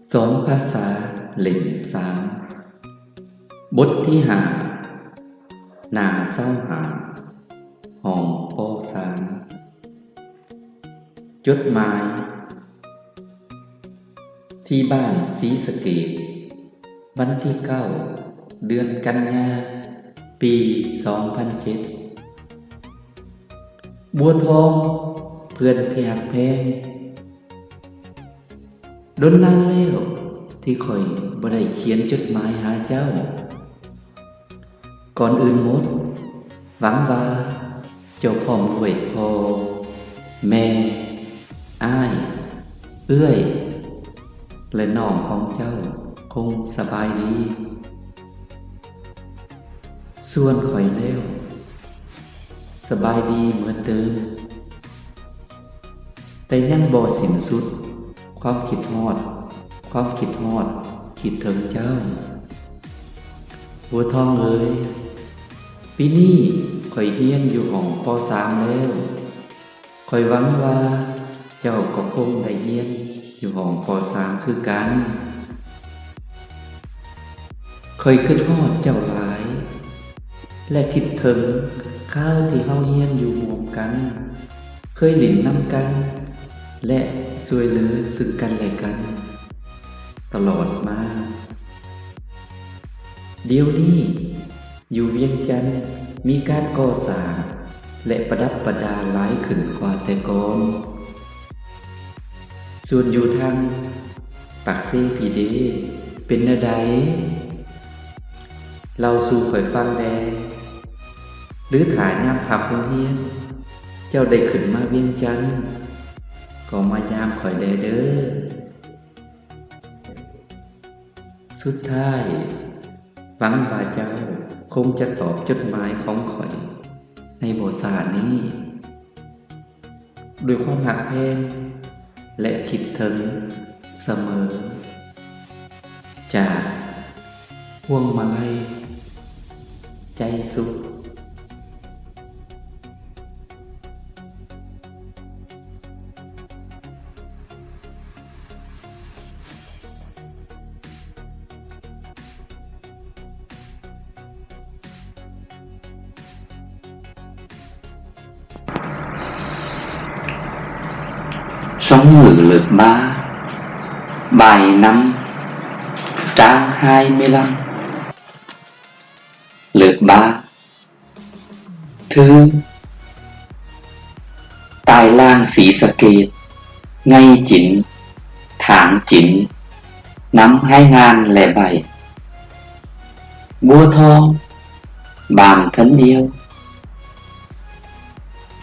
สองภาษาเล่มสามบทที่ห้านาเศร้าหาห้องปสามจดหมายที่บ้านศรีสะเกษวันที่9 เดือนกันยาปี 2007 บัวทองเพื่อนที่หักแพงโดนนานแล้วที่ข่อยบ่ได้เขียนจดหมายหาเจ้าก่อนอื่นหมดหวังว่าเจ้าพร้อมด้วยพ่อแม่อ้ายเอื้อยและน้องของเจ้าคงสบายดีส่วนข่อยแล้วสบายดีเหมือนเดิมแต่ยังบ่สิ้นสุดความคิดฮอดคิดถึงเจ้าบัวทองเอ้ยปีนี้ข่อยเรียนอยู่ห้องป.3 แล้วข่อยหวังว่าเจ้าก็คงได้เรียนอยู่ห้องป.3 คือกันข่อยคิดฮอดเจ้าหลายและคิดถึงข้าวที่เฮาเรียนอยู่ร่วมกันเคยหลินนำกันและช่วยเหลือซึ่งกันและกันตลอดมาเดี๋ยวนี้อยู่เวียงจันทน์มีการก่อสร้างและประดับประดาหลายขึ้นกว่าแต่ก่อนส่วนอยู่ทางปากเซ่พีเดเป็นแนวใดเราสู่ข่อยฟังแดหรือถ่ายยามพับโรงเรียนเจ้าได้ขึ้นมาเวียงจันทน์ก็มายามข่อยแดเด้อสุดท้ายหวังว่าเจ้าคงจะตอบจดหมายของข่อยในบทสานี้ด้วยความหักแพงและคิดถึงเสมอจากพวงมาลัยใจสุขSống ngự lực 3 Bài 5 Trang 25 Lượt 3 Thư Tại làngศรีสะเกษ Ngày 9 Tháng 9 Năm 2007 Bua Thong Bạn thân yêu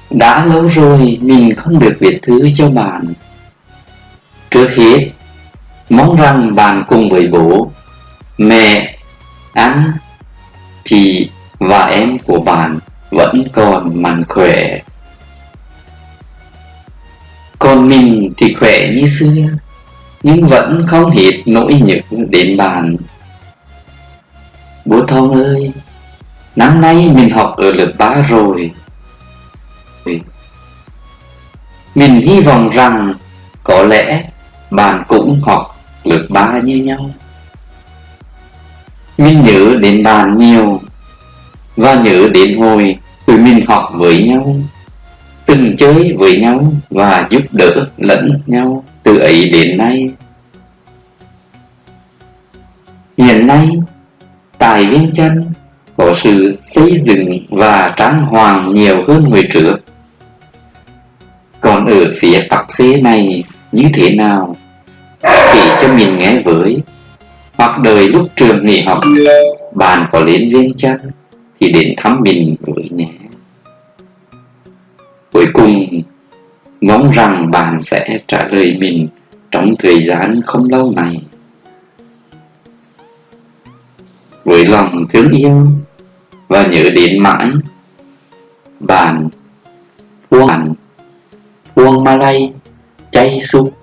Đã lâu rồi mình không được viết thư cho bạn. Trước hết, mong rằng bạn cùng với bố, mẹ, anh, chị và em của bạn vẫn còn mạnh khỏe. Còn mình thì khỏe như xưa, nhưng vẫn không hết nỗi nhớ đến bạn. Bố Thông ơi, năm nay mình học ở lớp 3 rồi. Mình hy vọng rằng có lẽ bạn cũng học lớp 3 như nhau. Mình nhớ đến bạn nhiều và nhớ đến hồi tụi mình học với nhau, từng chơi với nhau và giúp đỡ lẫn nhau từ ấy đến nay. Hiện nay, tại Viêng Chăn có sự xây dựng và trang hoàng nhiều hơn hồi trước. Còn ở phía Bắc Xê này như thế nào? Kể cho mình nghe với. Hoặc đời lúc trường nghỉ học, bạn có lên Viêng Chăn thì đến thăm mình với nhé. Cuối cùng, mong rằng bạn sẽ trả lời mình trong thời gian không lâu này. Với lòng thương yêu và nhớ đến mãi, bạn Phuong Malay Chay Suk